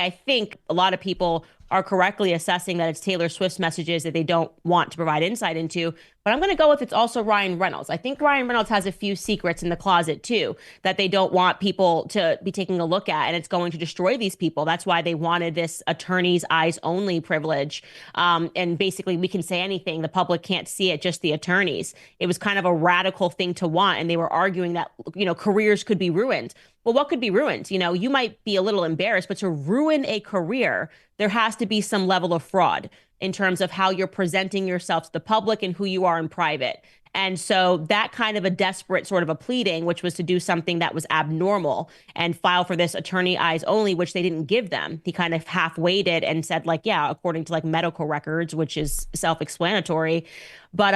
I think a lot of people are correctly assessing that it's Taylor Swift's messages that they don't want to provide insight into. But I'm going to go with it's also Ryan Reynolds. I think Ryan Reynolds has a few secrets in the closet too that they don't want people to be taking a look at, and it's going to destroy these people. That's why they wanted this attorney's eyes only privilege. And basically, we can say anything. The public can't see it, just the attorneys. It was kind of a radical thing to want. And they were arguing that, careers could be ruined. Well, what could be ruined? You might be a little embarrassed, but to ruin a career, there has to be some level of fraud in terms of how you're presenting yourself to the public and who you are in private. And so that kind of a desperate sort of a pleading, which was to do something that was abnormal and file for this attorney eyes only, which they didn't give them. He kind of half waited and said, like, yeah, according to like medical records, which is self-explanatory. But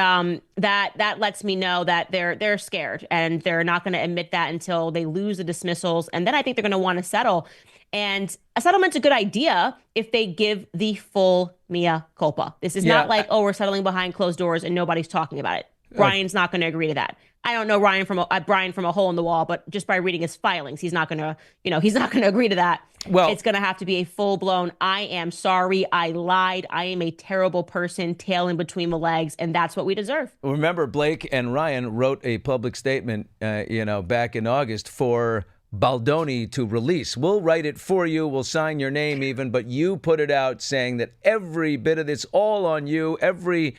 that lets me know that they're scared and they're not going to admit that until they lose the dismissals. And then I think they're going to want to settle. And a settlement's a good idea if they give the full mea culpa. This is not Yeah, like, oh, we're settling behind closed doors and nobody's talking about it. uh, Brian's not going to agree to that. I don't know Brian from a hole in the wall, but just by reading his filings, he's not going to, he's not going to agree to that. well, It's going to have to be a full blown, I am sorry, I lied, I am a terrible person, tail in between the legs, and that's what we deserve. remember Blake and Ryan wrote a public statement, back in August for Baldoni to release. We'll write it for you. We'll sign your name even, but you put it out saying that every bit of this, all on you, every